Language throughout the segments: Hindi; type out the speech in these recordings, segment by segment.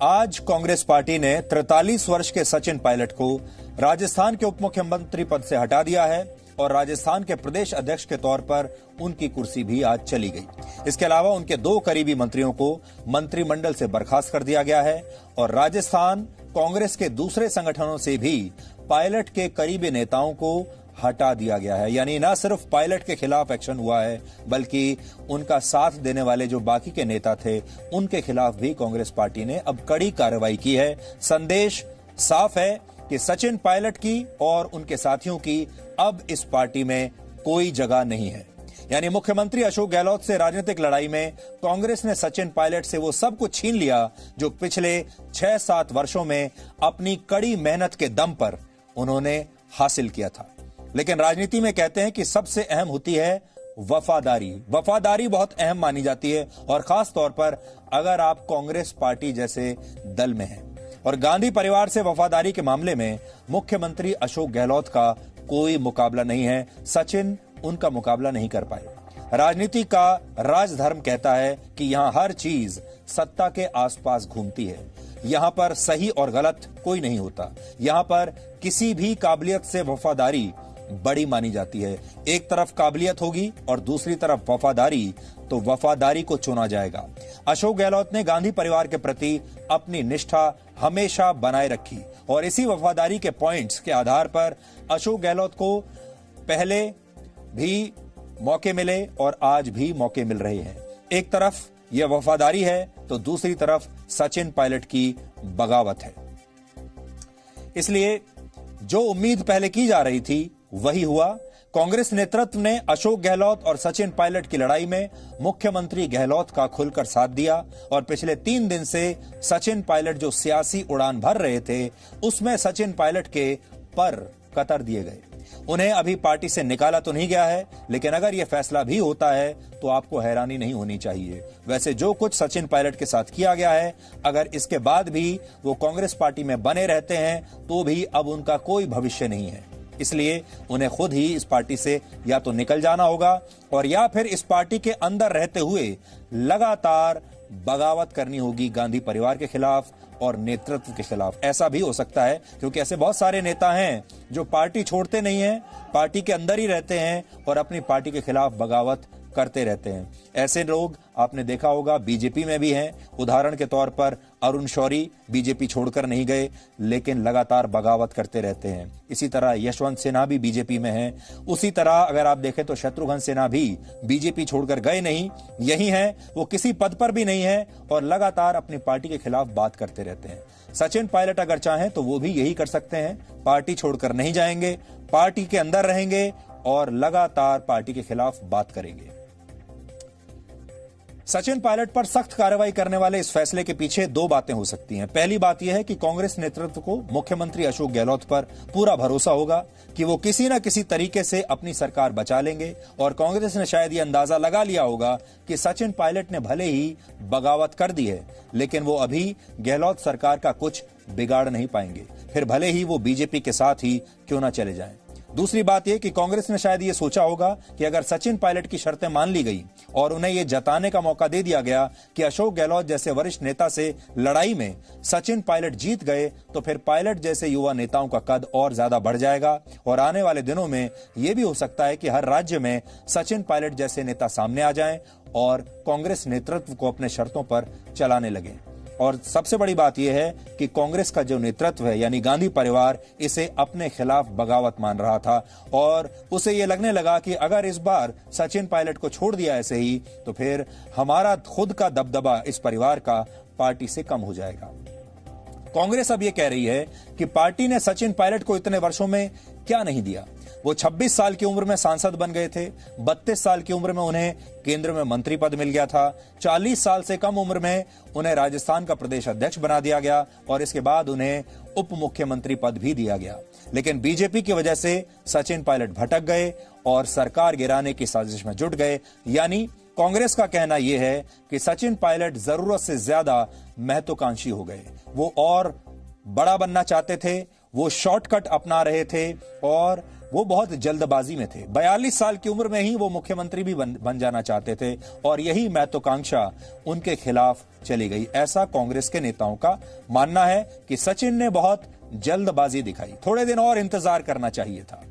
आज कांग्रेस पार्टी ने 43 वर्ष के सचिन पायलट को राजस्थान के उप मुख्यमंत्री पद से हटा दिया है और राजस्थान के प्रदेश अध्यक्ष के तौर पर उनकी कुर्सी भी आज चली गई। इसके अलावा उनके 2 करीबी मंत्रियों को मंत्रिमंडल से बर्खास्त कर दिया गया है और राजस्थान कांग्रेस के दूसरे संगठनों से भी पायलट के करीबी नेताओं को हटा दिया गया है। यानी न सिर्फ पायलट के खिलाफ एक्शन हुआ है, बल्कि उनका साथ देने वाले जो बाकी के नेता थे उनके खिलाफ भी कांग्रेस पार्टी ने अब कड़ी कार्रवाई की है। संदेश साफ है कि सचिन पायलट की और उनके साथियों की अब इस पार्टी में कोई जगह नहीं है। यानी मुख्यमंत्री अशोक गहलोत से राजनीतिक लड़ाई में कांग्रेस ने सचिन पायलट से वो सब कुछ छीन लिया जो पिछले 6-7 वर्षों में अपनी कड़ी मेहनत के दम पर उन्होंने हासिल किया था। लेकिन राजनीति में कहते हैं कि सबसे अहम होती है वफादारी। वफादारी बहुत अहम मानी जाती है और खास तौर पर अगर आप कांग्रेस पार्टी जैसे दल में हैं। और गांधी परिवार से वफादारी के मामले में मुख्यमंत्री अशोक गहलोत का कोई मुकाबला नहीं है। सचिन उनका मुकाबला नहीं कर पाए। राजनीति का राजधर्म कहता है कि यहां हर चीज सत्ता के आसपास घूमती है। यहां पर सही और गलत कोई नहीं होता। यहां पर किसी भी काबिलियत से वफादारी बड़ी मानी जाती है। एक तरफ काबिलियत होगी और दूसरी तरफ वफादारी, तो वफादारी को चुना जाएगा। अशोक गहलोत ने गांधी परिवार के प्रति अपनी निष्ठा हमेशा बनाए रखी और इसी वफादारी के पॉइंट्स के आधार पर अशोक गहलोत को पहले भी मौके मिले और आज भी मौके मिल रहे हैं। एक तरफ यह वफादारी है तो दूसरी तरफ सचिन पायलट की बगावत है। इसलिए जो उम्मीद पहले की जा रही थी वही हुआ। कांग्रेस नेतृत्व ने अशोक गहलोत और सचिन पायलट की लड़ाई में मुख्यमंत्री गहलोत का खुलकर साथ दिया और पिछले 3 दिन से सचिन पायलट जो सियासी उड़ान भर रहे थे उसमें सचिन पायलट के पर कतर दिए गए। उन्हें अभी पार्टी से निकाला तो नहीं गया है, लेकिन अगर यह फैसला भी होता है तो आपको हैरानी नहीं होनी चाहिए। वैसे जो कुछ सचिन पायलट के साथ किया गया है, अगर इसके बाद भी वो कांग्रेस पार्टी में बने रहते हैं तो भी अब उनका कोई भविष्य नहीं है। इसलिए उन्हें खुद ही इस पार्टी से या तो निकल जाना होगा और या फिर इस पार्टी के अंदर रहते हुए लगातार बगावत करनी होगी गांधी परिवार के खिलाफ और नेतृत्व के खिलाफ। ऐसा भी हो सकता है क्योंकि ऐसे बहुत सारे नेता हैं जो पार्टी छोड़ते नहीं हैं, पार्टी के अंदर ही रहते हैं और अपनी पार्टी के खिलाफ बगावत करते रहते हैं। ऐसे लोग आपने देखा होगा बीजेपी में भी हैं। उदाहरण के तौर पर अरुण शौरी बीजेपी छोड़कर नहीं गए लेकिन लगातार बगावत करते रहते हैं। इसी तरह यशवंत सिन्हा भी बीजेपी में हैं। उसी तरह अगर आप देखें तो शत्रुघ्न सिन्हा भी बीजेपी छोड़कर गए नहीं, यही हैं, वो किसी पद पर भी नहीं है और लगातार अपनी पार्टी के खिलाफ बात करते रहते हैं। सचिन पायलट अगर चाहें तो वो भी यही कर सकते हैं, पार्टी छोड़कर नहीं जाएंगे, पार्टी के अंदर रहेंगे और लगातार पार्टी के खिलाफ बात करेंगे। सचिन पायलट पर सख्त कार्रवाई करने वाले इस फैसले के पीछे 2 बातें हो सकती हैं। पहली बात यह है कि कांग्रेस नेतृत्व को मुख्यमंत्री अशोक गहलोत पर पूरा भरोसा होगा कि वो किसी न किसी तरीके से अपनी सरकार बचा लेंगे और कांग्रेस ने शायद ये अंदाजा लगा लिया होगा कि सचिन पायलट ने भले ही बगावत कर दी है लेकिन वो अभी गहलोत सरकार का कुछ बिगाड़ नहीं पाएंगे, फिर भले ही वो बीजेपी के साथ ही क्यों ना चले जाएं। दूसरी बात यह कि कांग्रेस ने शायद ये सोचा होगा कि अगर सचिन पायलट की शर्तें मान ली गई और उन्हें यह जताने का मौका दे दिया गया कि अशोक गहलोत जैसे वरिष्ठ नेता से लड़ाई में सचिन पायलट जीत गए तो फिर पायलट जैसे युवा नेताओं का कद और ज्यादा बढ़ जाएगा और आने वाले दिनों में यह भी हो सकता है कि हर राज्य में सचिन पायलट जैसे नेता सामने आ जाएं और कांग्रेस नेतृत्व को अपने शर्तों पर चलाने लगे। और सबसे बड़ी बात यह है कि कांग्रेस का जो नेतृत्व है यानी गांधी परिवार इसे अपने खिलाफ बगावत मान रहा था और उसे यह लगने लगा कि अगर इस बार सचिन पायलट को छोड़ दिया ऐसे ही तो फिर हमारा खुद का दबदबा इस परिवार का पार्टी से कम हो जाएगा। कांग्रेस अब यह कह रही है कि पार्टी ने सचिन पायलट को इतने वर्षों में क्या नहीं दिया। वो 26 साल की उम्र में सांसद बन गए थे, 32 साल की उम्र में उन्हें केंद्र में मंत्री पद मिल गया था, 40 साल से कम उम्र में उन्हें राजस्थान का प्रदेश अध्यक्ष बना दिया गया और इसके बाद उन्हें उप मुख्यमंत्री पद भी दिया गया। लेकिन बीजेपी की वजह से सचिन पायलट भटक गए और सरकार गिराने की साजिश में जुट गए। यानी कांग्रेस का कहना यह है कि सचिन पायलट जरूरत से ज्यादा महत्वाकांक्षी हो गए। वो और बड़ा बनना चाहते थे, वो शॉर्टकट अपना रहे थे और वो बहुत जल्दबाजी में थे। 42 साल की उम्र में ही वो मुख्यमंत्री भी बन जाना चाहते थे और यही महत्वाकांक्षा उनके खिलाफ चली गई। ऐसा कांग्रेस के नेताओं का मानना है कि सचिन ने बहुत जल्दबाजी दिखाई, थोड़े दिन और इंतजार करना चाहिए था।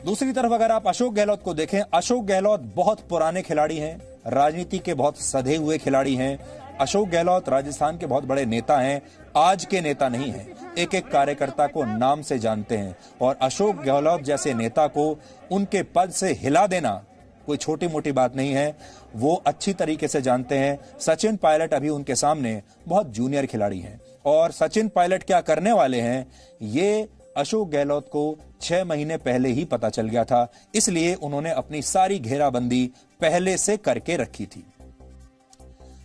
दूसरी तरफ अगर आप अशोक गहलोत को देखें, अशोक गहलोत बहुत पुराने खिलाड़ी हैं, राजनीति के बहुत सधे हुए खिलाड़ी हैं। अशोक गहलोत राजस्थान के बहुत बड़े नेता हैं, आज के नेता नहीं हैं। एक एक कार्यकर्ता को नाम से जानते हैं और अशोक गहलोत जैसे नेता को उनके पद से हिला देना कोई छोटी मोटी बात नहीं है, वो अच्छी तरीके से जानते हैं। सचिन पायलट अभी उनके सामने बहुत जूनियर खिलाड़ी हैं और सचिन पायलट क्या करने वाले हैं ये अशोक गहलोत को 6 महीने पहले ही पता चल गया था, इसलिए उन्होंने अपनी सारी घेराबंदी पहले से करके रखी थी।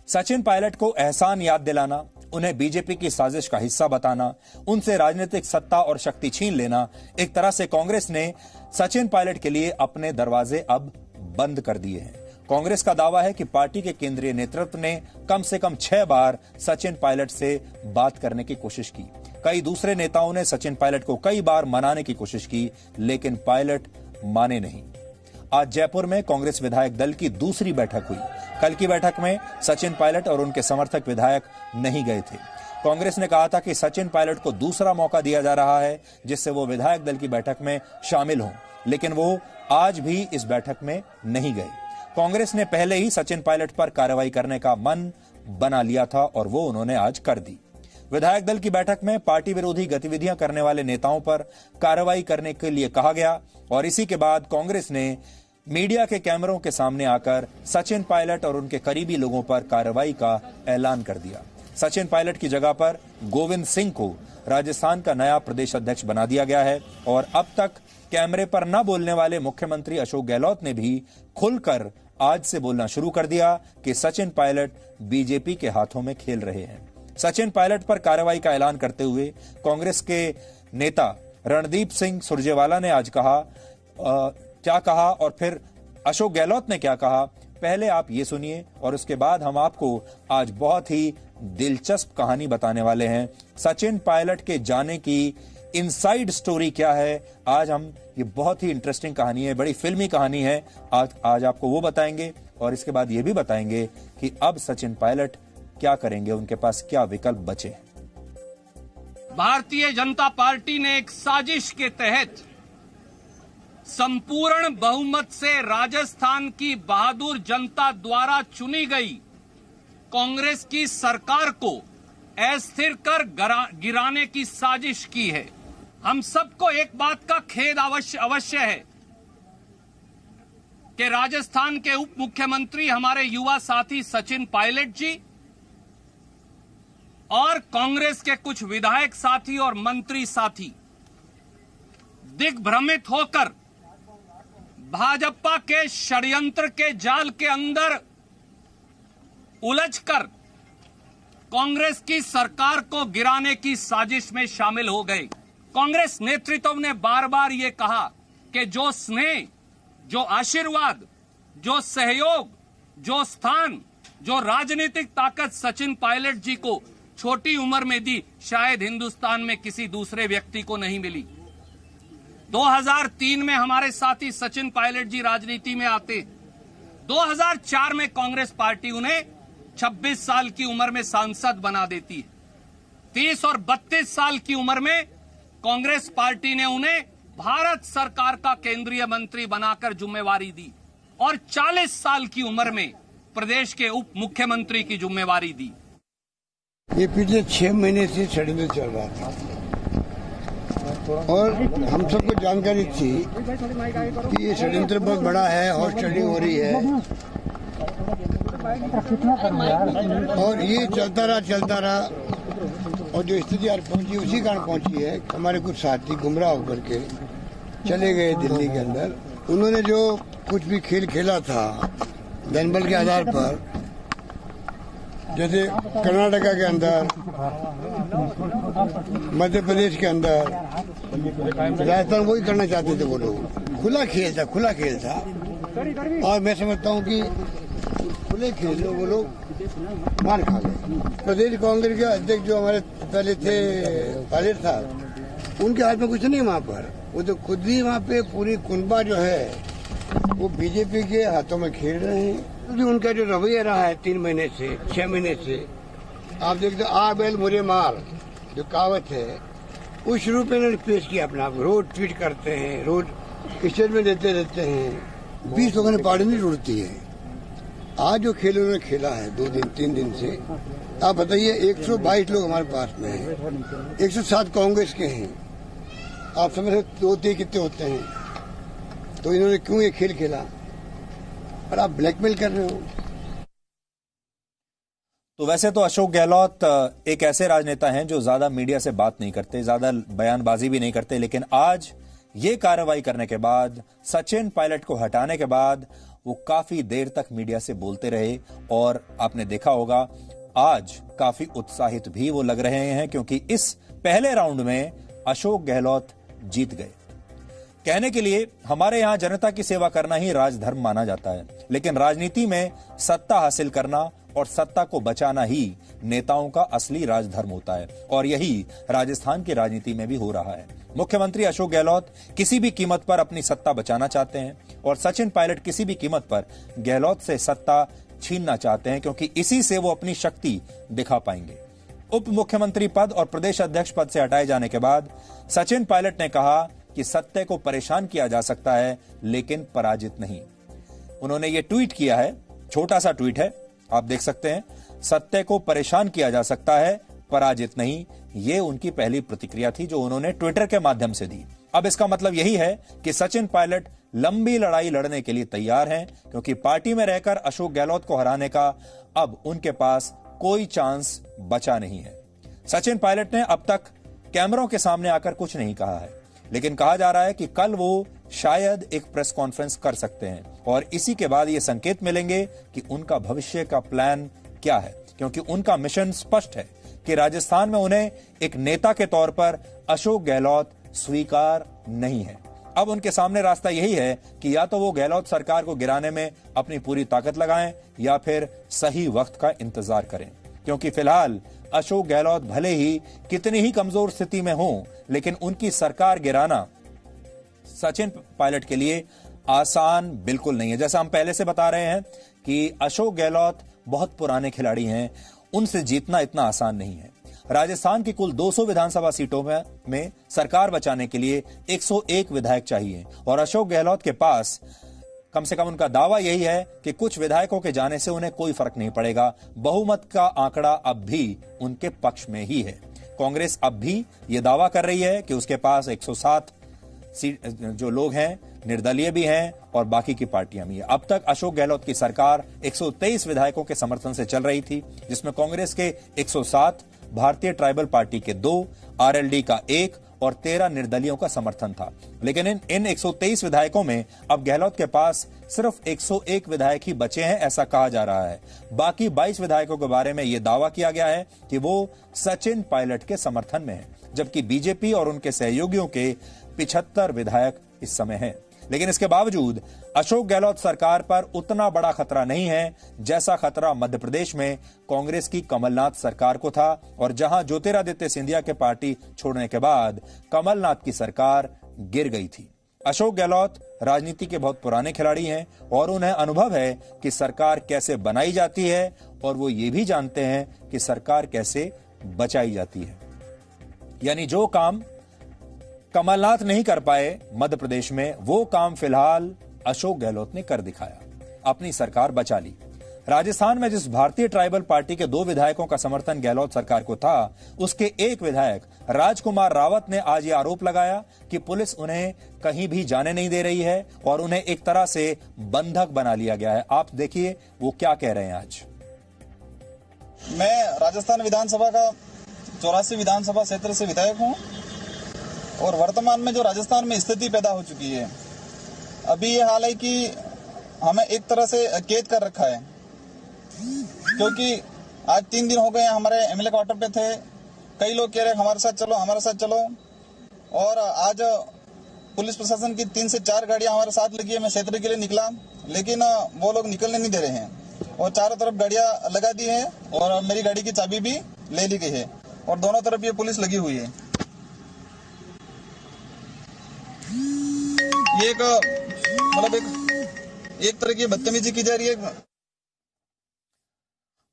सचिन पायलट को एहसान याद दिलाना, उन्हें बीजेपी की साजिश का हिस्सा बताना, उनसे राजनीतिक सत्ता और शक्ति छीन लेना, एक तरह से कांग्रेस ने सचिन पायलट के लिए अपने दरवाजे अब बंद कर दिए हैं। कांग्रेस का दावा है कि पार्टी के केंद्रीय नेतृत्व ने कम से कम 6 बार सचिन पायलट से बात करने की कोशिश की। कई दूसरे नेताओं ने सचिन पायलट को कई बार मनाने की कोशिश की, लेकिन पायलट माने नहीं। आज जयपुर में कांग्रेस विधायक दल की दूसरी बैठक हुई। कल की बैठक में सचिन पायलट और उनके समर्थक विधायक नहीं गए थे। कांग्रेस ने कहा था कि सचिन पायलट को दूसरा मौका दिया जा रहा है जिससे वो विधायक दल की बैठक में शामिल हों, लेकिन वो आज भी इस बैठक में नहीं गए। कांग्रेस ने पहले ही सचिन पायलट पर कार्रवाई करने का मन बना लिया था और वो उन्होंने आज कर दी। विधायक दल की बैठक में पार्टी विरोधी गतिविधियां करने वाले नेताओं पर कार्रवाई करने के लिए कहा गया और इसी के बाद कांग्रेस ने मीडिया के कैमरों के सामने आकर सचिन पायलट और उनके करीबी लोगों पर कार्रवाई का ऐलान कर दिया। सचिन पायलट की जगह पर गोविंद सिंह को राजस्थान का नया प्रदेश अध्यक्ष बना दिया गया है और अब तक कैमरे पर न बोलने वाले मुख्यमंत्री अशोक गहलोत ने भी खुलकर आज से बोलना शुरू कर दिया कि सचिन पायलट बीजेपी के हाथों में खेल रहे हैं। सचिन पायलट पर कार्रवाई का ऐलान करते हुए कांग्रेस के नेता रणदीप सिंह सुरजेवाला ने आज कहा क्या कहा और फिर अशोक गहलोत ने क्या कहा, पहले आप ये सुनिए और उसके बाद हम आपको आज बहुत ही दिलचस्प कहानी बताने वाले हैं। सचिन पायलट के जाने की इनसाइड स्टोरी क्या है, आज हम ये बहुत ही इंटरेस्टिंग कहानी है, बड़ी फिल्मी कहानी है, आज आपको वो बताएंगे और इसके बाद ये भी बताएंगे कि अब सचिन पायलट क्या करेंगे, उनके पास क्या विकल्प बचे हैं। भारतीय जनता पार्टी ने एक साजिश के तहत संपूर्ण बहुमत से राजस्थान की बहादुर जनता द्वारा चुनी गई कांग्रेस की सरकार को अस्थिर कर गिराने की साजिश की है। हम सबको एक बात का खेद अवश्य है कि राजस्थान के उप मुख्यमंत्री हमारे युवा साथी सचिन पायलट जी और कांग्रेस के कुछ विधायक साथी और मंत्री साथी दिग्भ्रमित होकर भाजपा के षड्यंत्र के जाल के अंदर उलझकर कांग्रेस की सरकार को गिराने की साजिश में शामिल हो गए। कांग्रेस नेतृत्व ने बार बार ये कहा कि जो स्नेह, जो आशीर्वाद, जो सहयोग, जो स्थान, जो राजनीतिक ताकत सचिन पायलट जी को छोटी उम्र में दी, शायद हिंदुस्तान में किसी दूसरे व्यक्ति को नहीं मिली। 2003 में हमारे साथी सचिन पायलट जी राजनीति में आते, 2004 में कांग्रेस पार्टी उन्हें 26 साल की उम्र में सांसद बना देती है। 30 और 32 साल की उम्र में कांग्रेस पार्टी ने उन्हें भारत सरकार का केंद्रीय मंत्री बनाकर जिम्मेवारी दी और 40 साल की उम्र में प्रदेश के उप मुख्यमंत्री की जिम्मेवारी दी। ये पिछले 6 महीने से षड्यंत्र चल रहा था और हम सबको जानकारी थी कि ये षड्यंत्र बहुत बड़ा है, हॉर्स ट्रेडिंग हो रही है और ये चलता रहा और जो स्थिति आज पहुंची उसी कारण पहुंची है। हमारे कुछ साथी गुमराह होकर के चले गए दिल्ली के अंदर। उन्होंने जो कुछ भी खेल खेला था जनबल के आधार पर, जैसे कर्नाटका के अंदर, मध्य प्रदेश के अंदर, राजस्थान वही करना चाहते थे वो लोग। खुला खेल था और मैं समझता हूँ कि खुले खेल वो लोग मार खा गए। प्रदेश कांग्रेस के अध्यक्ष जो हमारे पहले थे पायलट साहब, उनके हाथ में कुछ नहीं वहाँ पर। वो तो खुद ही वहाँ पे पूरी कुनबा जो है वो बीजेपी के हाथों में खेल रहे हैं। जो उनका जो रवैया रहा है 3 महीने से 6 महीने से, आप देखते आ बैल मुझे मार जो कहावत है, उस रूप में इन्होंने पेश किया अपना। रोज ट्वीट करते हैं, रोज स्टेट में देते रहते हैं। 20 लोगों ने पार्टी नहीं जुड़ती है। आज जो खेल उन्होंने खेला है 2 दिन 3 दिन से, आप बताइए 122 लोग हमारे पास में हैं, 107 कांग्रेस के हैं। आप समझ रहे 2-3 कितने होते हैं? तो इन्होंने क्यों ये खेल खेला? और आप ब्लैकमेल कर रहे हो। तो वैसे तो अशोक गहलोत एक ऐसे राजनेता हैं जो ज्यादा मीडिया से बात नहीं करते, ज्यादा बयानबाजी भी नहीं करते, लेकिन आज ये कार्रवाई करने के बाद, सचिन पायलट को हटाने के बाद वो काफी देर तक मीडिया से बोलते रहे। और आपने देखा होगा आज काफी उत्साहित भी वो लग रहे हैं, क्योंकि इस पहले राउंड में अशोक गहलोत जीत गए। कहने के लिए हमारे यहां जनता की सेवा करना ही राजधर्म माना जाता है, लेकिन राजनीति में सत्ता हासिल करना और सत्ता को बचाना ही नेताओं का असली राजधर्म होता है। और यही राजस्थान की राजनीति में भी हो रहा है। मुख्यमंत्री अशोक गहलोत किसी भी कीमत पर अपनी सत्ता बचाना चाहते हैं और सचिन पायलट किसी भी कीमत पर गहलोत से सत्ता छीनना चाहते हैं, क्योंकि इसी से वो अपनी शक्ति दिखा पाएंगे। उप मुख्यमंत्री पद और प्रदेश अध्यक्ष पद से हटाए जाने के बाद सचिन पायलट ने कहा कि सत्य को परेशान किया जा सकता है, लेकिन पराजित नहीं। उन्होंने ये ट्वीट किया है, छोटा सा ट्वीट है, आप देख सकते हैं। सत्य को परेशान किया जा सकता है, पराजित नहीं। ये उनकी पहली प्रतिक्रिया थी जो उन्होंने ट्विटर के माध्यम से दी। अब इसका मतलब यही है कि सचिन पायलट लंबी लड़ाई लड़ने के लिए तैयार हैं, क्योंकि पार्टी में रहकर अशोक गहलोत को हराने का अब उनके पास कोई चांस बचा नहीं है। सचिन पायलट ने अब तक कैमरों के सामने आकर कुछ नहीं कहा है, लेकिन कहा जा रहा है कि कल वो शायद एक प्रेस कॉन्फ्रेंस कर सकते हैं और इसी के बाद ये संकेत मिलेंगे कि उनका भविष्य का प्लान क्या है, क्योंकि उनका मिशन स्पष्ट है कि राजस्थान में उन्हें एक नेता के तौर पर अशोक गहलोत स्वीकार नहीं है। अब उनके सामने रास्ता यही है कि या तो वो गहलोत सरकार को गिराने में अपनी पूरी ताकत लगाएं या फिर सही वक्त का इंतजार करें, क्योंकि फिलहाल अशोक गहलोत भले ही कितनी ही कमजोर स्थिति में हों, लेकिन उनकी सरकार गिराना सचिन पायलट के लिए आसान बिल्कुल नहीं है। जैसा हम पहले से बता रहे हैं कि अशोक गहलोत बहुत पुराने खिलाड़ी हैं, उनसे जीतना इतना आसान नहीं है। राजस्थान की कुल 200 विधानसभा सीटों में सरकार बचाने के लिए 101 विधायक चाहिए और अशोक गहलोत के पास कम से कम उनका दावा यही है कि कुछ विधायकों के जाने से उन्हें कोई फर्क नहीं पड़ेगा। बहुमत का आंकड़ा अब भी उनके पक्ष में ही है। कांग्रेस अब भी यह दावा कर रही है कि उसके पास 107 सीट जो लोग हैं निर्दलीय भी हैं और बाकी की पार्टियां भी हैं। अब तक अशोक गहलोत की सरकार 123 विधायकों के समर्थन से चल रही थी, जिसमें कांग्रेस के 107, भारतीय ट्राइबल पार्टी के 2, आरएलडी का 1 और 13 निर्दलियों का समर्थन था। लेकिन इन 123 विधायकों में अब गहलोत के पास सिर्फ 101 विधायक ही बचे हैं, ऐसा कहा जा रहा है। बाकी 22 विधायकों के बारे में यह दावा किया गया है कि वो सचिन पायलट के समर्थन में है, जबकि बीजेपी और उनके सहयोगियों के 75 विधायक इस समय हैं। लेकिन इसके बावजूद अशोक गहलोत सरकार पर उतना बड़ा खतरा नहीं है जैसा खतरा मध्य प्रदेश में कांग्रेस की कमलनाथ सरकार को था, और जहां ज्योतिरादित्य सिंधिया के पार्टी छोड़ने के बाद कमलनाथ की सरकार गिर गई थी। अशोक गहलोत राजनीति के बहुत पुराने खिलाड़ी हैं और उन्हें अनुभव है कि सरकार कैसे बनाई जाती है, और वो ये भी जानते हैं कि सरकार कैसे बचाई जाती है। यानी जो काम कमलनाथ नहीं कर पाए मध्य प्रदेश में, वो काम फिलहाल अशोक गहलोत ने कर दिखाया, अपनी सरकार बचा ली। राजस्थान में जिस भारतीय ट्राइबल पार्टी के 2 विधायकों का समर्थन गहलोत सरकार को था, उसके एक विधायक राजकुमार रावत ने आज यह आरोप लगाया कि पुलिस उन्हें कहीं भी जाने नहीं दे रही है और उन्हें एक तरह से बंधक बना लिया गया है। आप देखिए वो क्या कह रहे हैं। आज मैं राजस्थान विधानसभा का 84 विधानसभा क्षेत्र से विधायक हूं और वर्तमान में जो राजस्थान में स्थिति पैदा हो चुकी है, अभी ये हाल है कि हमें एक तरह से कैद कर रखा है, क्योंकि आज 3 दिन हो गए हमारे एमएलए क्वार्टर पे थे। कई लोग कह रहे हमारे साथ चलो, हमारे साथ चलो, और आज पुलिस प्रशासन की 3 से 4 गाड़ियां हमारे साथ लगी है। मैं क्षेत्र के लिए निकला, लेकिन वो लोग निकलने नहीं दे रहे हैं और चारों तरफ गाड़ियां लगा दी है और मेरी गाड़ी की चाबी भी ले ली गई है और दोनों तरफ ये पुलिस लगी हुई है। ये एक मतलब एक तरह की बदतमीजी की जा रही है।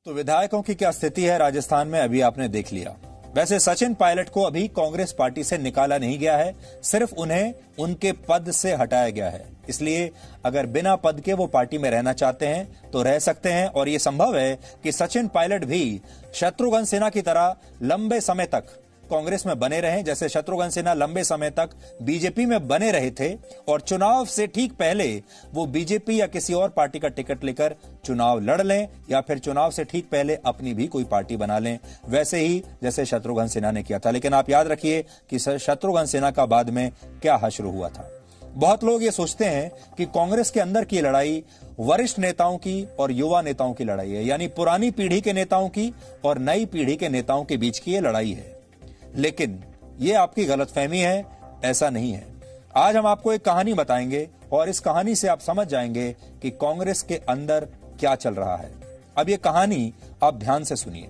तो विधायकों की क्या स्थिति है राजस्थान में, अभी आपने देख लिया। वैसे सचिन पायलट को अभी कांग्रेस पार्टी से निकाला नहीं गया है, सिर्फ उन्हें उनके पद से हटाया गया है। इसलिए अगर बिना पद के वो पार्टी में रहना चाहते हैं तो रह सकते हैं, और ये संभव है कि सचिन पायलट भी शत्रुघ्न सिन्हा की तरह लंबे समय तक कांग्रेस में बने रहें, जैसे शत्रुघ्न सिन्हा लंबे समय तक बीजेपी में बने रहे थे और चुनाव से ठीक पहले वो बीजेपी या किसी और पार्टी का टिकट लेकर चुनाव लड़ लें, या फिर चुनाव से ठीक पहले अपनी भी कोई पार्टी बना लें, वैसे ही जैसे शत्रुघ्न सिन्हा ने किया था। लेकिन आप याद रखिए कि शत्रुघ्न सिन्हा का बाद में क्या हश्र हुआ था। बहुत लोग ये सोचते हैं कि कांग्रेस के अंदर की लड़ाई वरिष्ठ नेताओं की और युवा नेताओं की लड़ाई है, यानी पुरानी पीढ़ी के नेताओं की और नई पीढ़ी के नेताओं के बीच की ये लड़ाई है। लेकिन ये आपकी गलतफहमी है, ऐसा नहीं है। आज हम आपको एक कहानी बताएंगे और इस कहानी से आप समझ जाएंगे कि कांग्रेस के अंदर क्या चल रहा है। अब ये कहानी आप ध्यान से सुनिए।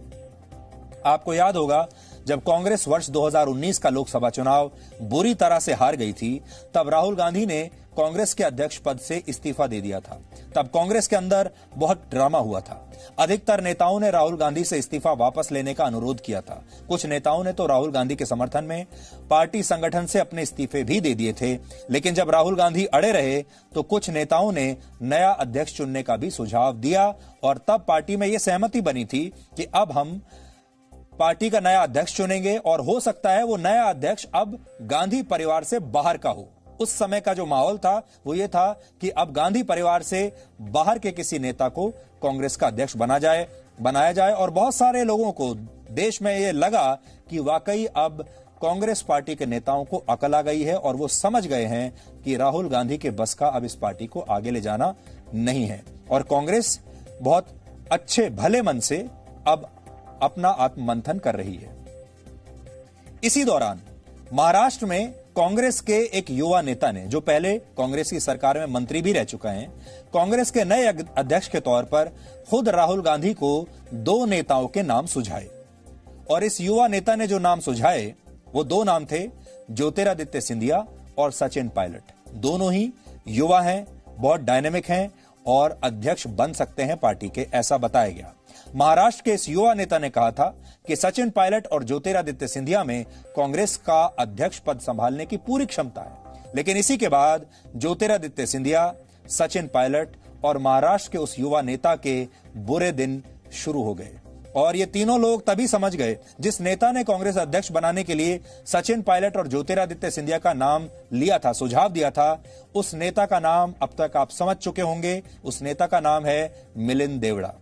आपको याद होगा जब कांग्रेस वर्ष 2019 का लोकसभा चुनाव बुरी तरह से हार गई थी, तब राहुल गांधी ने कांग्रेस के अध्यक्ष पद से इस्तीफा दे दिया था। तब कांग्रेस के अंदर बहुत ड्रामा हुआ था। अधिकतर नेताओं ने राहुल गांधी से इस्तीफा वापस लेने का अनुरोध किया था। कुछ नेताओं ने तो राहुल गांधी के समर्थन में पार्टी संगठन से अपने इस्तीफे भी दे दिए थे। लेकिन जब राहुल गांधी अड़े रहे तो कुछ नेताओं ने नया अध्यक्ष चुनने का भी सुझाव दिया, और तब पार्टी में यह सहमति बनी थी कि अब हम पार्टी का नया अध्यक्ष चुनेंगे, और हो सकता है वो नया अध्यक्ष अब गांधी परिवार से बाहर का हो। उस समय का जो माहौल था वो ये था कि अब गांधी परिवार से बाहर के किसी नेता को कांग्रेस का अध्यक्ष बनाया जाए, और बहुत सारे लोगों को देश में ये लगा कि वाकई अब कांग्रेस पार्टी के नेताओं को अकल आ गई है और वो समझ गए हैं कि राहुल गांधी के बस का अब इस पार्टी को आगे ले जाना नहीं है, और कांग्रेस बहुत अच्छे भले मन से अब अपना आत्ममंथन कर रही है। इसी दौरान महाराष्ट्र में कांग्रेस के एक युवा नेता ने, जो पहले कांग्रेस की सरकार में मंत्री भी रह चुका है, कांग्रेस के नए अध्यक्ष के तौर पर खुद राहुल गांधी को 2 नेताओं के नाम सुझाए। और इस युवा नेता ने जो नाम सुझाए वो 2 नाम थे, ज्योतिरादित्य सिंधिया और सचिन पायलट। दोनों ही युवा हैं, बहुत डायनेमिक हैं और अध्यक्ष बन सकते हैं पार्टी के, ऐसा बताया गया। महाराष्ट्र के इस युवा नेता ने कहा था कि सचिन पायलट और ज्योतिरादित्य सिंधिया में कांग्रेस का अध्यक्ष पद संभालने की पूरी क्षमता है। लेकिन इसी के बाद ज्योतिरादित्य सिंधिया, सचिन पायलट और महाराष्ट्र के उस युवा नेता के बुरे दिन शुरू हो गए। और ये तीनों लोग तभी समझ गए, जिस नेता ने कांग्रेस अध्यक्ष बनाने के लिए सचिन पायलट और ज्योतिरादित्य सिंधिया का नाम लिया था, सुझाव दिया था, उस नेता का नाम अब तक आप समझ चुके होंगे। उस नेता का नाम है मिलिंद देवड़ा।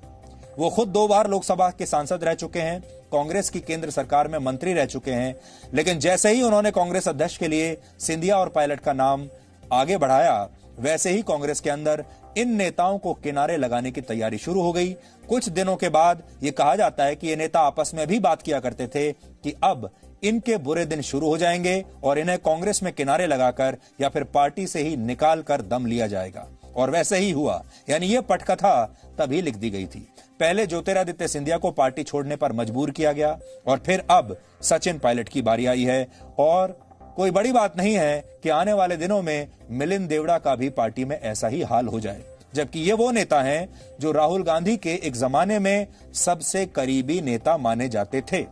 वो खुद 2 बार लोकसभा के सांसद रह चुके हैं, कांग्रेस की केंद्र सरकार में मंत्री रह चुके हैं। लेकिन जैसे ही उन्होंने कांग्रेस अध्यक्ष के लिए सिंधिया और पायलट का नाम आगे बढ़ाया, वैसे ही कांग्रेस के अंदर इन नेताओं को किनारे लगाने की तैयारी शुरू हो गई। कुछ दिनों के बाद ये कहा जाता है कि ये नेता आपस में भी बात किया करते थे कि अब इनके बुरे दिन शुरू हो जाएंगे और इन्हें कांग्रेस में किनारे लगाकर या फिर पार्टी से ही निकाल कर दम लिया जाएगा। और वैसे ही हुआ, यानी ये पटकथा तभी लिख दी गई थी। पहले ज्योतिरादित्य सिंधिया को पार्टी छोड़ने पर मजबूर किया गया और फिर अब सचिन पायलट की बारी आई है। और कोई बड़ी बात नहीं है कि आने वाले दिनों में मिलिंद देवड़ा का भी पार्टी में ऐसा ही हाल हो जाए, जबकि ये वो नेता हैं जो राहुल गांधी के एक जमाने में सबसे करीबी नेता माने जाते थे।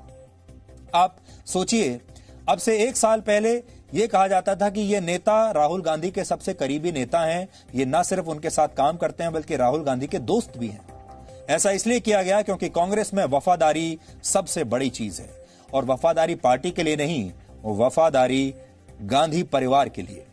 आप सोचिए, अब से 1 साल पहले यह कहा जाता था कि ये नेता राहुल गांधी के सबसे करीबी नेता हैं, ये न सिर्फ उनके साथ काम करते हैं बल्कि राहुल गांधी के दोस्त भी हैं। ऐसा इसलिए किया गया क्योंकि कांग्रेस में वफादारी सबसे बड़ी चीज है, और वफादारी पार्टी के लिए नहीं, वफादारी गांधी परिवार के लिए।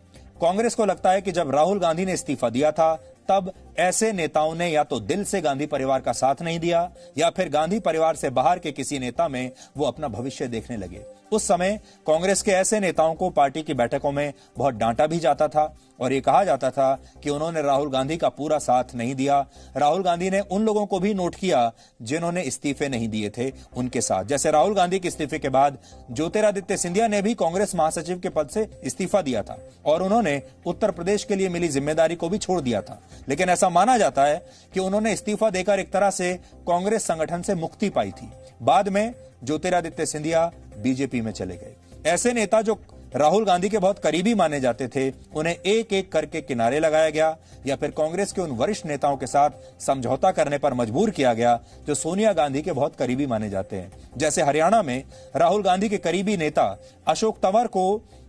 कांग्रेस को लगता है कि जब राहुल गांधी ने इस्तीफा दिया था तब ऐसे नेताओं ने या तो दिल से गांधी परिवार का साथ नहीं दिया या फिर गांधी परिवार से बाहर के किसी नेता में वो अपना भविष्य देखने लगे। उस समय कांग्रेस के ऐसे नेताओं को पार्टी की बैठकों में बहुत डांटा भी जाता था और ये कहा जाता था कि उन्होंने राहुल गांधी का पूरा साथ नहीं दिया। राहुल गांधी ने उन लोगों को भी नोट किया जिन्होंने इस्तीफे नहीं दिए थे उनके साथ। जैसे राहुल गांधी के इस्तीफे के बाद ज्योतिरादित्य सिंधिया ने भी कांग्रेस महासचिव के पद से इस्तीफा दिया था और उन्होंने उत्तर प्रदेश के लिए मिली जिम्मेदारी को भी छोड़ दिया था। लेकिन ऐसा माना जाता है कि उन्होंने इस्तीफा देकर एक तरह से कांग्रेस संगठन से मुक्ति पाई थी। बाद में ज्योतिरादित्य सिंधिया बीजेपी में चले गए। ऐसे नेता जो राहुल गांधी के बहुत करीबी माने जाते थे, उन्हें एक एक करके किनारे लगाया गया या फिर कांग्रेस के उन वरिष्ठ नेताओं के साथ समझौता करने पर मजबूर किया गया जो सोनिया गांधी के बहुत करीबी माने जाते हैं। जैसे हरियाणा में राहुल गांधी के करीबी नेता अशोक तंवर को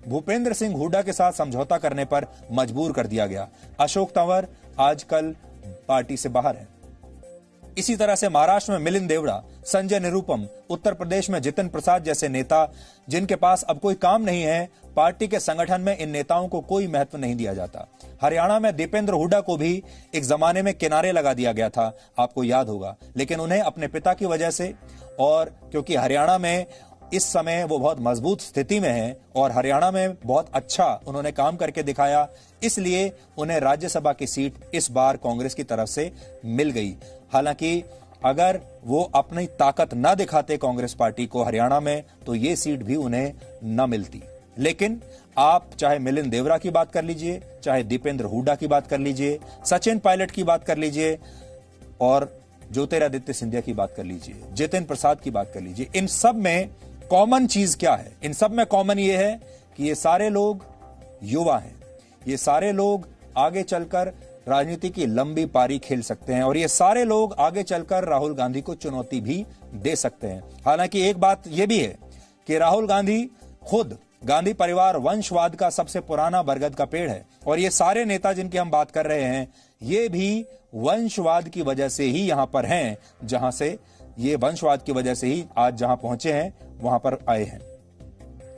भूपेंद्र सिंह हुड्डा के साथ समझौता करने पर मजबूर कर दिया गया। अशोक तंवर आजकल पार्टी से बाहर है। इसी तरह से महाराष्ट्र में मिलिंद देवड़ा, संजय निरुपम, उत्तर प्रदेश में जितिन प्रसाद जैसे नेता जिनके पास अब कोई काम नहीं है, पार्टी के संगठन में इन नेताओं को कोई महत्व नहीं दिया जाता। हरियाणा में दीपेंद्र हुड्डा को भी एक जमाने में किनारे लगा दिया गया था, आपको याद होगा, लेकिन उन्हें अपने पिता की वजह से और क्योंकि हरियाणा में इस समय वो बहुत मजबूत स्थिति में है और हरियाणा में बहुत अच्छा उन्होंने काम करके दिखाया, इसलिए उन्हें राज्यसभा की सीट इस बार कांग्रेस की तरफ से मिल गई। हालांकि अगर वो अपनी ताकत न दिखाते कांग्रेस पार्टी को हरियाणा में तो ये सीट भी उन्हें न मिलती। लेकिन आप चाहे मिलिंद देवड़ा की बात कर लीजिए, चाहे दीपेंद्र हुड्डा की बात कर लीजिए, सचिन पायलट की बात कर लीजिए और ज्योतिरादित्य सिंधिया की बात कर लीजिए, जितिन प्रसाद की बात कर लीजिए, इन सब में कॉमन चीज क्या है? इन सब में कॉमन ये है कि ये सारे लोग युवा हैं, ये सारे लोग आगे चलकर राजनीति की लंबी पारी खेल सकते हैं और ये सारे लोग आगे चलकर राहुल गांधी को चुनौती भी दे सकते हैं। हालांकि एक बात यह भी है कि राहुल गांधी खुद गांधी परिवार वंशवाद का सबसे पुराना बरगद का पेड़ है और ये सारे नेता जिनकी हम बात कर रहे हैं ये भी वंशवाद की वजह से ही यहां पर हैं, जहां से ये वंशवाद की वजह से ही आज जहां पहुंचे हैं वहां पर आए हैं।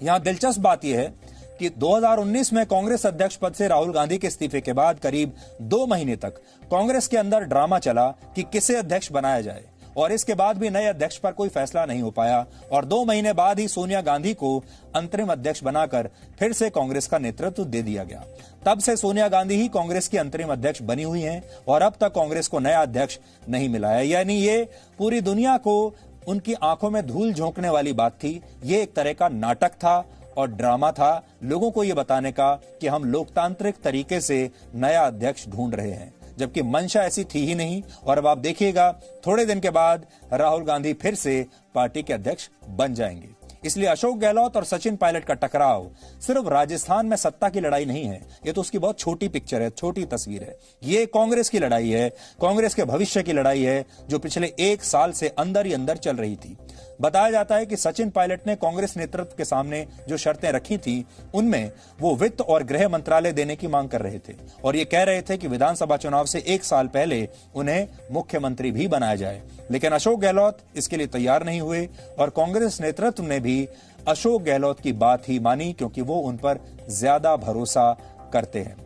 यहां दिलचस्प बात यह है कि 2019 में कांग्रेस अध्यक्ष पद से राहुल गांधी के इस्तीफे के बाद करीब 2 महीने तक कांग्रेस के अंदर ड्रामा चला कि किसे अध्यक्ष बनाया जाए और इसके बाद भी नए अध्यक्ष पर कोई फैसला नहीं हो पाया और 2 महीने बाद ही सोनिया गांधी को अंतरिम अध्यक्ष बनाकर फिर से कांग्रेस का नेतृत्व दे दिया गया। तब से सोनिया गांधी ही कांग्रेस की अंतरिम अध्यक्ष बनी हुई हैं और अब तक कांग्रेस को नया अध्यक्ष नहीं मिला है। यानी ये पूरी दुनिया को उनकी आंखों में धूल झोंकने वाली बात थी। ये एक तरह का नाटक था और ड्रामा था लोगों को यह बताने का कि हम लोकतांत्रिक तरीके से नया अध्यक्ष ढूंढ रहे हैं, जबकि मंशा ऐसी थी ही नहीं। और अब आप देखिएगा थोड़े दिन के बाद राहुल गांधी फिर से पार्टी के अध्यक्ष बन जाएंगे। इसलिए अशोक गहलोत और सचिन पायलट का टकराव सिर्फ राजस्थान में सत्ता की लड़ाई नहीं है, ये तो उसकी बहुत छोटी पिक्चर है, छोटी तस्वीर है। ये कांग्रेस की लड़ाई है, कांग्रेस के भविष्य की लड़ाई है जो पिछले 1 साल से अंदर ही अंदर चल रही थी। बताया जाता है कि सचिन पायलट ने कांग्रेस नेतृत्व के सामने जो शर्तें रखी थी उनमें वो वित्त और गृह मंत्रालय देने की मांग कर रहे थे और ये कह रहे थे कि विधानसभा चुनाव से 1 साल पहले उन्हें मुख्यमंत्री भी बनाया जाए। लेकिन अशोक गहलोत इसके लिए तैयार नहीं हुए और कांग्रेस नेतृत्व ने भी अशोक गहलोत की बात ही मानी क्योंकि वो उन पर ज्यादा भरोसा करते हैं।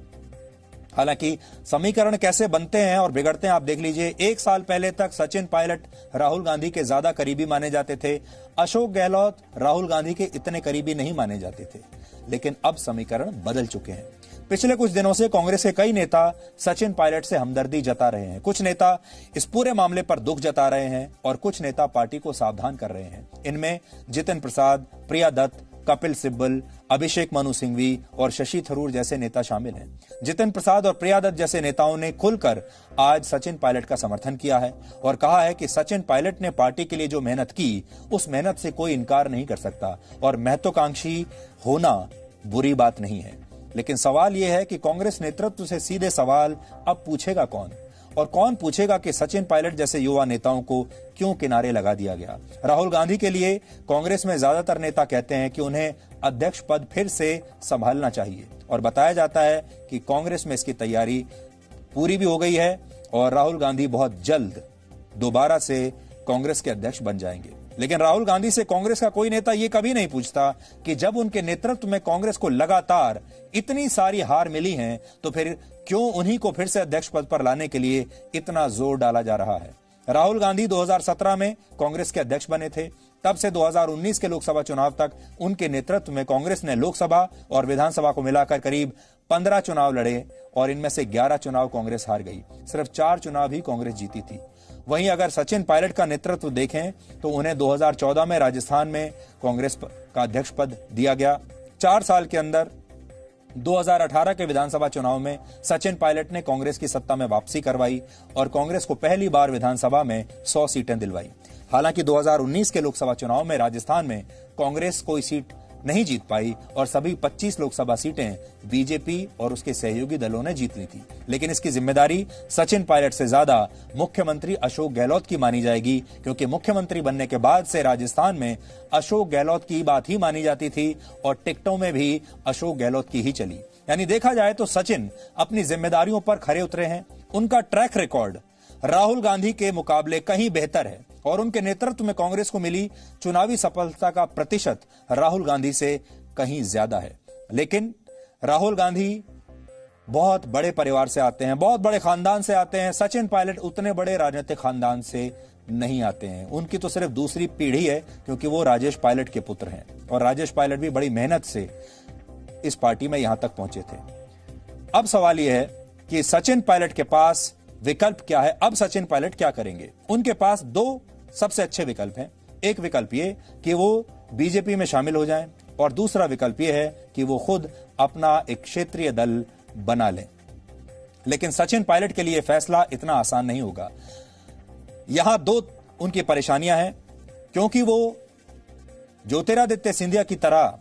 हालांकि समीकरण कैसे बनते हैं और बिगड़ते हैं आप देख लीजिए। 1 साल पहले तक सचिन पायलट राहुल गांधी के ज्यादा करीबी माने जाते थे, अशोक गहलोत राहुल गांधी के इतने करीबी नहीं माने जाते थे। लेकिन अब समीकरण बदल चुके हैं। पिछले कुछ दिनों से कांग्रेस के कई नेता सचिन पायलट से हमदर्दी जता रहे हैं। कुछ नेता इस पूरे मामले पर दुख जता रहे हैं और कुछ नेता पार्टी को सावधान कर रहे हैं। इनमें जितिन प्रसाद, प्रिया दत्त, कपिल सिब्बल, अभिषेक मनु सिंघवी और शशि थरूर जैसे नेता शामिल हैं। जितिन प्रसाद और प्रिया दत्त जैसे नेताओं ने खुलकर आज सचिन पायलट का समर्थन किया है और कहा है कि सचिन पायलट ने पार्टी के लिए जो मेहनत की उस मेहनत से कोई इनकार नहीं कर सकता और महत्वाकांक्षी होना बुरी बात नहीं है। लेकिन सवाल यह है कि कांग्रेस नेतृत्व से सीधे सवाल अब पूछेगा कौन और कौन पूछेगा कि सचिन पायलट जैसे युवा नेताओं को क्यों किनारे लगा दिया गया। राहुल गांधी के लिए कांग्रेस में ज्यादातर नेता कहते हैं कि उन्हें अध्यक्ष पद फिर से संभालना चाहिए और बताया जाता है कि कांग्रेस में इसकी तैयारी पूरी भी हो गई है और राहुल गांधी बहुत जल्द दोबारा से कांग्रेस के अध्यक्ष बन जाएंगे। लेकिन राहुल गांधी से कांग्रेस का कोई नेता ये कभी नहीं पूछता कि जब उनके नेतृत्व में कांग्रेस को लगातार इतनी सारी हार मिली हैं तो फिर क्यों उन्हीं को फिर से अध्यक्ष पद पर लाने के लिए इतना जोर डाला जा रहा है। राहुल गांधी 2017 में कांग्रेस के अध्यक्ष बने थे। तब से 2019 के लोकसभा चुनाव तक उनके नेतृत्व में कांग्रेस ने लोकसभा और विधानसभा को मिलाकर करीब 15 चुनाव लड़े और इनमें से 11 चुनाव कांग्रेस हार गई। सिर्फ 4 चुनाव ही कांग्रेस जीती थी। वहीं अगर सचिन पायलट का नेतृत्व देखें तो उन्हें 2014 में राजस्थान में कांग्रेस का अध्यक्ष पद दिया गया। 4 साल के अंदर 2018 के विधानसभा चुनाव में सचिन पायलट ने कांग्रेस की सत्ता में वापसी करवाई और कांग्रेस को पहली बार विधानसभा में 100 सीटें दिलवाई। हालांकि 2019 के लोकसभा चुनाव में राजस्थान में कांग्रेस कोई सीट नहीं जीत पाई और सभी 25 लोकसभा सीटें बीजेपी और उसके सहयोगी दलों ने जीत ली थी। लेकिन इसकी जिम्मेदारी सचिन पायलट से ज्यादा मुख्यमंत्री अशोक गहलोत की मानी जाएगी, क्योंकि मुख्यमंत्री बनने के बाद से राजस्थान में अशोक गहलोत की बात ही मानी जाती थी और टिकटों में भी अशोक गहलोत की ही चली। यानी देखा जाए तो सचिन अपनी जिम्मेदारियों पर खरे उतरे हैं। उनका ट्रैक रिकॉर्ड राहुल गांधी के मुकाबले कहीं बेहतर है और उनके नेतृत्व में कांग्रेस को मिली चुनावी सफलता का प्रतिशत राहुल गांधी से कहीं ज्यादा है। लेकिन राहुल गांधी बहुत बड़े परिवार से आते हैं, बहुत बड़े खानदान से आते हैं। सचिन पायलट उतने बड़े राजनीतिक खानदान से नहीं आते हैं। उनकी तो सिर्फ दूसरी पीढ़ी है, क्योंकि वो राजेश पायलट के पुत्र हैं और राजेश पायलट भी बड़ी मेहनत से इस पार्टी में यहां तक पहुंचे थे। अब सवाल यह है कि सचिन पायलट के पास विकल्प क्या है। अब सचिन पायलट क्या करेंगे? उनके पास दो सबसे अच्छे विकल्प हैं। एक विकल्प ये कि वो बीजेपी में शामिल हो जाएं और दूसरा विकल्प ये है कि वो खुद अपना एक क्षेत्रीय दल बना लें। लेकिन सचिन पायलट के लिए फैसला इतना आसान नहीं होगा। यहां दो उनकी परेशानियां हैं, क्योंकि वो ज्योतिरादित्य सिंधिया की तरह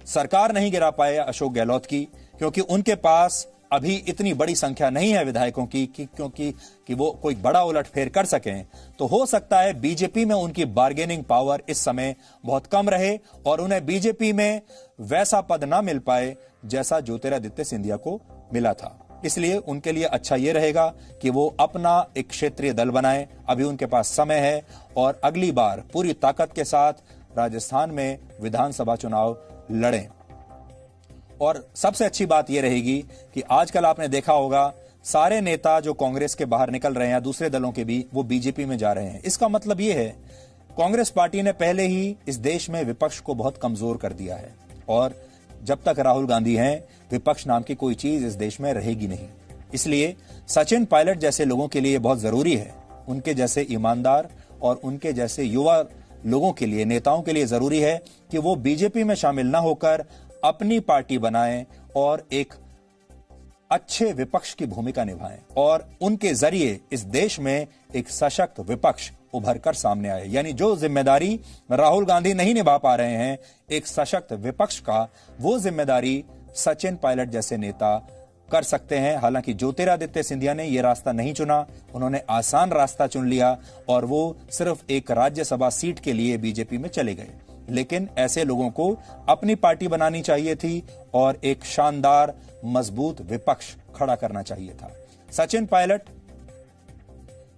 सरकार नहीं गिरा पाए अशोक गहलोत की, क्योंकि उनके पास अभी इतनी बड़ी संख्या नहीं है विधायकों की कि वो कोई बड़ा उलटफेर कर सकें। तो हो सकता है बीजेपी में उनकी बार्गेनिंग पावर इस समय बहुत कम रहे और उन्हें बीजेपी में वैसा पद ना मिल पाए जैसा ज्योतिरादित्य सिंधिया को मिला था। इसलिए उनके लिए अच्छा यह रहेगा कि वो अपना एक क्षेत्रीय दल बनाएं। अभी उनके पास समय है और अगली बार पूरी ताकत के साथ राजस्थान में विधानसभा चुनाव लड़ें। और सबसे अच्छी बात यह रहेगी कि आजकल आपने देखा होगा सारे नेता जो कांग्रेस के बाहर निकल रहे हैं, दूसरे दलों के भी, वो बीजेपी में जा रहे हैं। इसका मतलब यह है कांग्रेस पार्टी ने पहले ही इस देश में विपक्ष को बहुत कमजोर कर दिया है और जब तक राहुल गांधी हैं, विपक्ष नाम की कोई चीज इस देश में रहेगी नहीं। इसलिए सचिन पायलट जैसे लोगों के लिए बहुत जरूरी है, उनके जैसे ईमानदार और उनके जैसे युवा लोगों के लिए, नेताओं के लिए जरूरी है कि वो बीजेपी में शामिल ना होकर अपनी पार्टी बनाएं और एक अच्छे विपक्ष की भूमिका निभाएं और उनके जरिए इस देश में एक सशक्त विपक्ष उभर कर सामने आए। यानी जो जिम्मेदारी राहुल गांधी नहीं निभा पा रहे हैं एक सशक्त विपक्ष का, वो जिम्मेदारी सचिन पायलट जैसे नेता कर सकते हैं। हालांकि ज्योतिरादित्य सिंधिया ने यह रास्ता नहीं चुना, उन्होंने आसान रास्ता चुन लिया और वो सिर्फ एक राज्यसभा सीट के लिए बीजेपी में चले गए। लेकिन ऐसे लोगों को अपनी पार्टी बनानी चाहिए थी और एक शानदार मजबूत विपक्ष खड़ा करना चाहिए था। सचिन पायलट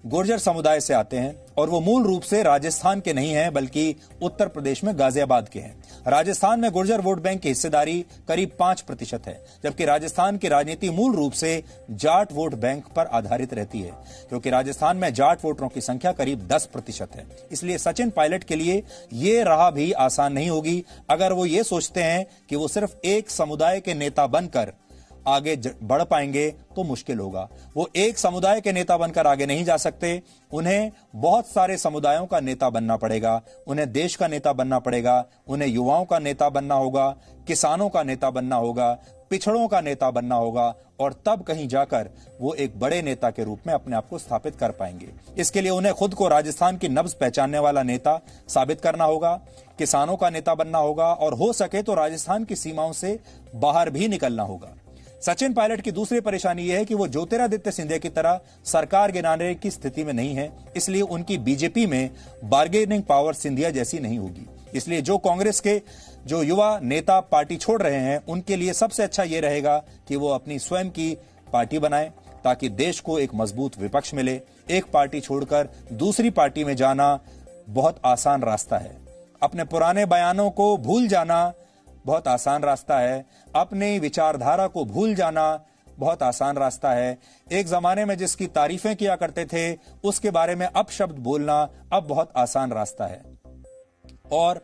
गुर्जर समुदाय से आते हैं और वो मूल रूप से राजस्थान के नहीं हैं, बल्कि उत्तर प्रदेश में गाजियाबाद के हैं। राजस्थान में गुर्जर वोट बैंक की हिस्सेदारी करीब 5% है, जबकि राजस्थान की राजनीति मूल रूप से जाट वोट बैंक पर आधारित रहती है, क्योंकि राजस्थान में जाट वोटरों की संख्या करीब 10% है। इसलिए सचिन पायलट के लिए ये राह भी आसान नहीं होगी। अगर वो ये सोचते हैं कि वो सिर्फ एक समुदाय के नेता बनकर आगे बढ़ पाएंगे तो मुश्किल होगा। वो एक समुदाय के नेता बनकर आगे नहीं जा सकते, उन्हें बहुत सारे समुदायों का नेता बनना पड़ेगा, उन्हें देश का नेता बनना पड़ेगा, उन्हें युवाओं का नेता बनना होगा, किसानों का नेता बनना होगा, पिछड़ों का नेता बनना होगा और तब कहीं जाकर वो एक बड़े नेता के रूप में अपने आप को स्थापित कर पाएंगे। इसके लिए उन्हें खुद को राजस्थान की नब्ज पहचानने वाला नेता साबित करना होगा, किसानों का नेता बनना होगा और हो सके तो राजस्थान की सीमाओं से बाहर भी निकलना होगा। सचिन पायलट की दूसरी परेशानी यह है कि वो ज्योतिरादित्य सिंधिया की तरह सरकार गिराने की स्थिति में नहीं है, इसलिए उनकी बीजेपी में बार्गेनिंग पावर सिंधिया जैसी नहीं होगी। इसलिए जो कांग्रेस के जो युवा नेता पार्टी छोड़ रहे हैं, उनके लिए सबसे अच्छा यह रहेगा कि वो अपनी स्वयं की पार्टी बनाएं, ताकि देश को एक मजबूत विपक्ष मिले। एक पार्टी छोड़कर दूसरी पार्टी में जाना बहुत आसान रास्ता है। अपने पुराने बयानों को भूल जाना बहुत आसान रास्ता है, अपनी विचारधारा को भूल जाना बहुत आसान रास्ता है। एक जमाने में जिसकी तारीफें किया करते थे उसके बारे में अपशब्द बोलना अब बहुत आसान रास्ता है। और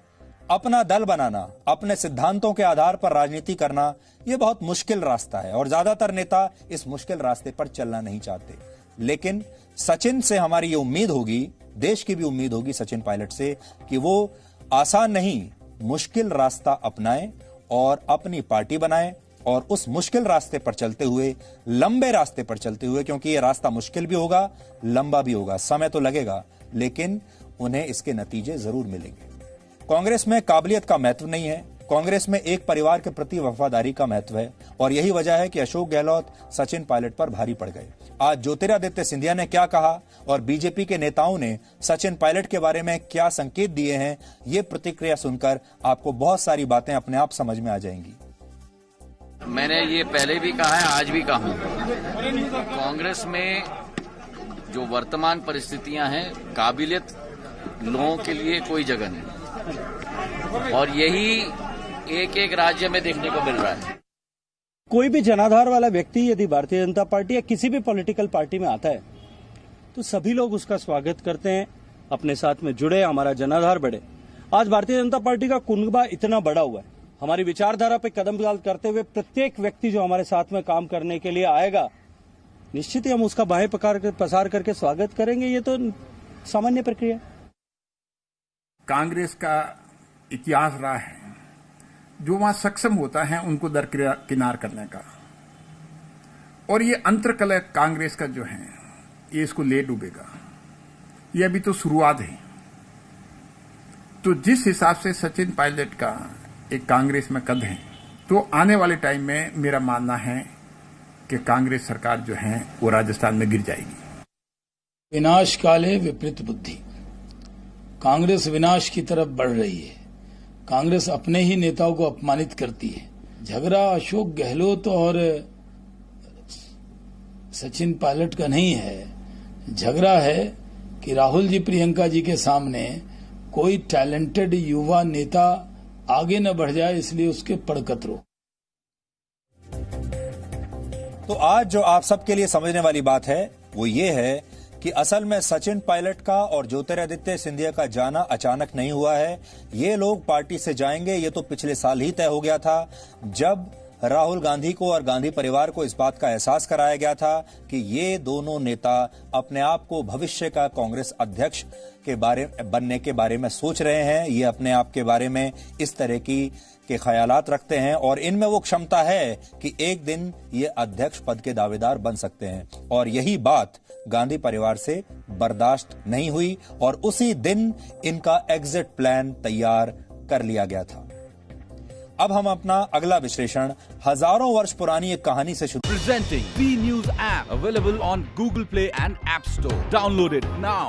अपना दल बनाना, अपने सिद्धांतों के आधार पर राजनीति करना, यह बहुत मुश्किल रास्ता है और ज्यादातर नेता इस मुश्किल रास्ते पर चलना नहीं चाहते। लेकिन सचिन से हमारी ये उम्मीद होगी, देश की भी उम्मीद होगी सचिन पायलट से, कि वो आसान नहीं मुश्किल रास्ता अपनाएं और अपनी पार्टी बनाएं और उस मुश्किल रास्ते पर चलते हुए, लंबे रास्ते पर चलते हुए, क्योंकि यह रास्ता मुश्किल भी होगा, लंबा भी होगा, समय तो लगेगा, लेकिन उन्हें इसके नतीजे जरूर मिलेंगे। कांग्रेस में काबिलियत का महत्व नहीं है, कांग्रेस में एक परिवार के प्रति वफादारी का महत्व है और यही वजह है कि अशोक गहलोत सचिन पायलट पर भारी पड़ गए। आज ज्योतिरादित्य सिंधिया ने क्या कहा और बीजेपी के नेताओं ने सचिन पायलट के बारे में क्या संकेत दिए हैं, ये प्रतिक्रिया सुनकर आपको बहुत सारी बातें अपने आप समझ में आ जाएंगी। मैंने ये पहले भी कहा है, आज भी कहूं, कांग्रेस में जो वर्तमान परिस्थितियां हैं, काबिलियत लोगों के लिए कोई जगह नहीं और यही एक एक राज्य में देखने को मिल रहा है। कोई भी जनाधार वाला व्यक्ति यदि भारतीय जनता पार्टी या किसी भी पॉलिटिकल पार्टी में आता है तो सभी लोग उसका स्वागत करते हैं, अपने साथ में जुड़े, हमारा जनाधार बढ़े। आज भारतीय जनता पार्टी का कुनबा इतना बड़ा हुआ है, हमारी विचारधारा पे कदम करते हुए प्रत्येक व्यक्ति जो हमारे साथ में काम करने के लिए आएगा, निश्चित ही हम उसका बाहें पसार करके स्वागत करेंगे। ये तो सामान्य प्रक्रिया है। कांग्रेस का इतिहास रहा है, जो वहां सक्षम होता है उनको दरकिनार करने का, और ये अंतरकलह कांग्रेस का जो है ये इसको ले डूबेगा। ये अभी तो शुरुआत है। तो जिस हिसाब से सचिन पायलट का एक कांग्रेस में कद है, तो आने वाले टाइम में मेरा मानना है कि कांग्रेस सरकार जो है वो राजस्थान में गिर जाएगी। विनाश काले विपरीत बुद्धि, कांग्रेस विनाश की तरफ बढ़ रही है। कांग्रेस अपने ही नेताओं को अपमानित करती है। झगड़ा अशोक गहलोत और सचिन पायलट का नहीं है, झगड़ा है कि राहुल जी प्रियंका जी के सामने कोई टैलेंटेड युवा नेता आगे न बढ़ जाए, इसलिए उसके पड़कतरो। तो आज जो आप सबके लिए समझने वाली बात है वो ये है कि असल में सचिन पायलट का और ज्योतिरादित्य सिंधिया का जाना अचानक नहीं हुआ है। ये लोग पार्टी से जाएंगे, ये तो पिछले साल ही तय हो गया था, जब राहुल गांधी को और गांधी परिवार को इस बात का एहसास कराया गया था कि ये दोनों नेता अपने आप को भविष्य का कांग्रेस अध्यक्ष के बनने के बारे में सोच रहे हैं। ये अपने आप के बारे में इस तरह के ख्यालात रखते हैं और इनमें वो क्षमता है कि एक दिन ये अध्यक्ष पद के दावेदार बन सकते हैं। और यही बात गांधी परिवार से बर्दाश्त नहीं हुई और उसी दिन इनका एग्जिट प्लान तैयार कर लिया गया था। अब हम अपना अगला विश्लेषण हजारों वर्ष पुरानी एक कहानी से शुरू। Presenting B News app available on Google Play and App Store. Download it now.